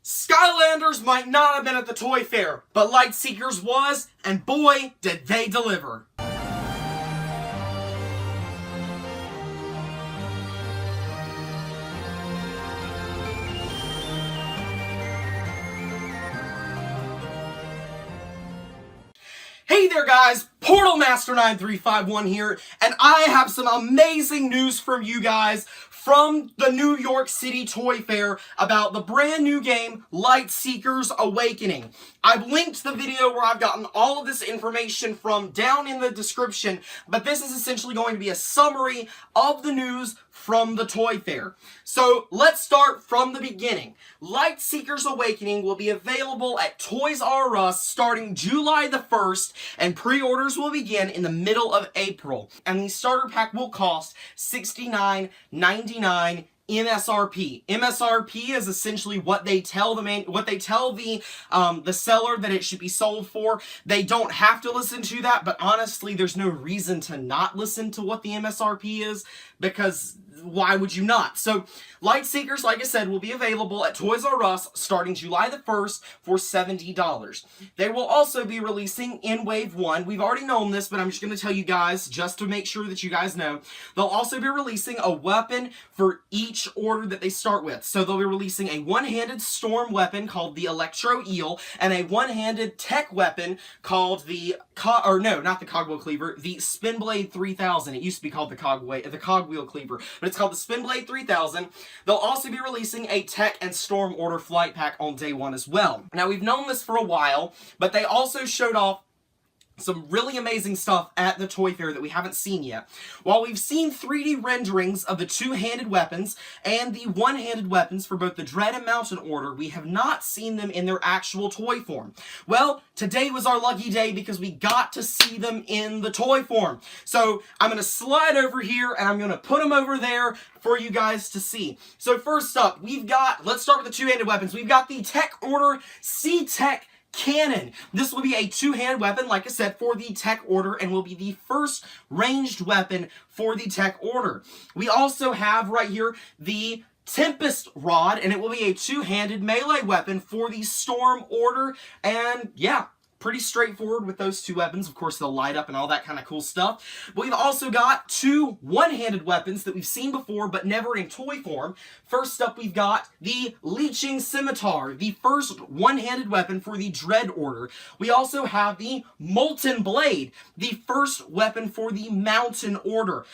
Skylanders might not have been at the toy fair, but Lightseekers was, and boy, did they deliver. Hey there guys, Portal Master 9351 here, and I have some amazing news for you guys from the New York City Toy Fair about the brand new game, Lightseekers Awakening. I've linked the video where I've gotten all of this information from down in the description, but this is essentially going to be a summary of the news from the Toy Fair. So let's start from the beginning. Lightseekers Awakening will be available at Toys R Us starting July the 1st, and pre-orders will begin in the middle of April. And the starter pack will cost $69.99 MSRP. MSRP is essentially what they tell the seller that it should be sold for. They don't have to listen to that, but honestly, there's no reason to not listen to what the MSRP is, because why would you not? So, Lightseekers, like I said, will be available at Toys R Us starting July the 1st for $70. They will also be releasing in Wave 1. We've already known this, but I'm just going to tell you guys, just to make sure that you guys know. They'll also be releasing a weapon for each order that they start with. So they'll be releasing a one-handed storm weapon called the Electro Eel, and a one-handed tech weapon called the, not the Cogwheel Cleaver, the Spinblade 3000. It used to be called the Cogwheel Cleaver, but it's called the Spinblade 3000. They'll also be releasing a Tech and Storm Order flight pack on day one as well. Now, we've known this for a while, but they also showed off some really amazing stuff at the Toy Fair that we haven't seen yet. While we've seen 3D renderings of the two-handed weapons and the one-handed weapons for both the Dread and Mountain Order, we have not seen them in their actual toy form. Well, today was our lucky day because we got to see them in the toy form. So I'm going to slide over here and I'm going to put them over there for you guys to see. So first up, let's start with the two-handed weapons. We've got the Tech Order C-Tech Cannon. This will be a two-handed weapon, like I said, for the Tech Order, and will be the first ranged weapon for the Tech Order. We also have right here the Tempest Rod, and it will be a two-handed melee weapon for the Storm Order, and yeah, pretty straightforward with those two weapons. Of course, they'll light up and all that kind of cool stuff. But we've also got two one-handed weapons that we've seen before, but never in toy form. First up, we've got the Leeching Scimitar, the first one-handed weapon for the Dread Order. We also have the Molten Blade, the first weapon for the Mountain Order.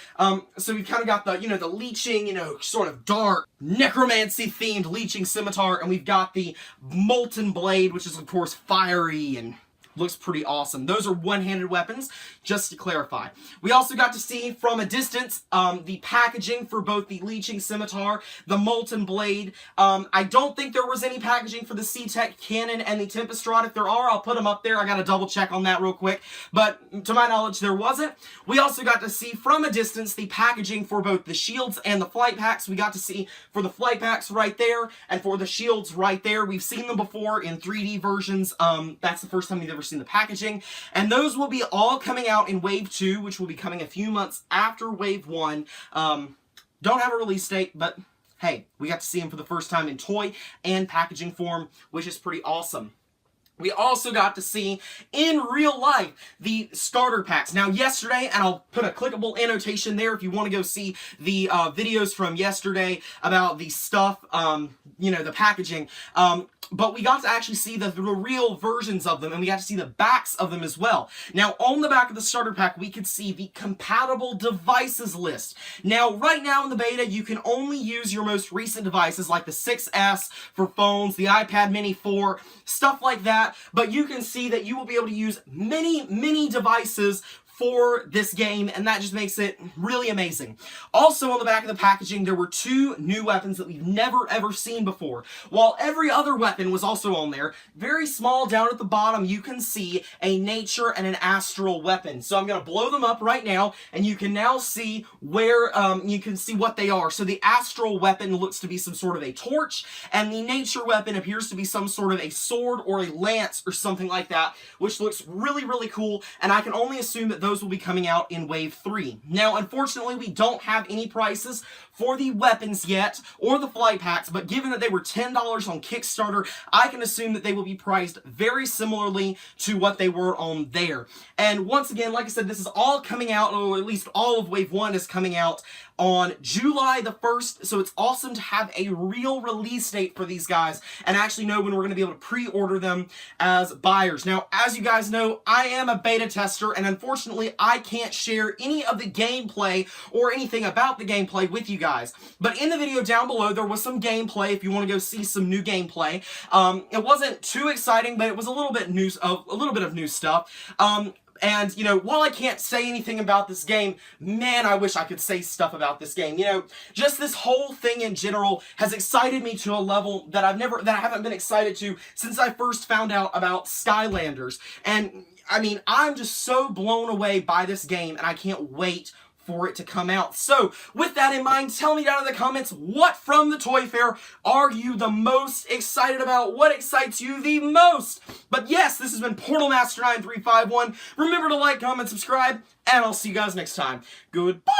So we've kind of got the, the leeching, sort of dark, necromancy-themed Leeching Scimitar, and we've got the Molten Blade, which is, of course, fiery and looks pretty awesome. Those are one-handed weapons, just to clarify. We also got to see from a distance the packaging for both the Leeching Scimitar, the Molten Blade. I don't think there was any packaging for the C-Tech Cannon and the Tempest Rod. If there are, I'll put them up there. I gotta double check on that real quick. But to my knowledge, there wasn't. We also got to see from a distance the packaging for both the shields and the flight packs. We got to see for the flight packs right there and for the shields right there. We've seen them before in 3D versions. That's the first time we've ever seen the packaging, and those will be all coming out in Wave 2, which will be coming a few months after Wave 1. Don't have a release date, but hey, we got to see them for the first time in toy and packaging form, which is pretty awesome. We also got to see, in real life, the starter packs. Now, yesterday, and I'll put a clickable annotation there if you want to go see the videos from yesterday about the stuff, the packaging. But we got to actually see the real versions of them, and we got to see the backs of them as well. Now, on the back of the starter pack, we could see the compatible devices list. Now, right now in the beta, you can only use your most recent devices, like the 6S for phones, the iPad Mini 4, stuff like that. But you can see that you will be able to use many devices for this game, and that just makes it really amazing. Also on the back of the packaging, there were two new weapons that we've never ever seen before. While every other weapon was also on there, very small down at the bottom, you can see a nature and an astral weapon. So I'm going to blow them up right now, and you can now see where, you can see what they are. So the astral weapon looks to be some sort of a torch, and the nature weapon appears to be some sort of a sword or a lance or something like that, which looks really cool, and I can only assume that those those will be coming out in Wave 3. Now, unfortunately, we don't have any prices for the weapons yet, or the flight packs, but given that they were $10 on Kickstarter, I can assume that they will be priced very similarly to what they were on there. And once again, like I said, this is all coming out, or at least all of Wave 1 is coming out on July the 1st, so it's awesome to have a real release date for these guys and actually know when we're going to be able to pre-order them as buyers. Now, as you guys know, I am a beta tester, and unfortunately, I can't share any of the gameplay or anything about the gameplay with you guys. But in the video down below, there was some gameplay if you want to go see some new gameplay. It wasn't too exciting, but it was a little bit of new stuff. And, you know, while I can't say anything about this game, man, I wish I could say stuff about this game. You know, just this whole thing in general has excited me to a level that I haven't been excited to since I first found out about Skylanders. And, I mean, I'm just so blown away by this game, and I can't wait for it to come out. So, with that in mind, tell me down in the comments, what from the Toy Fair are you the most excited about? What excites you the most? But yes, this has been Portal Master 9351. Remember to like, comment, subscribe, and I'll see you guys next time. Goodbye!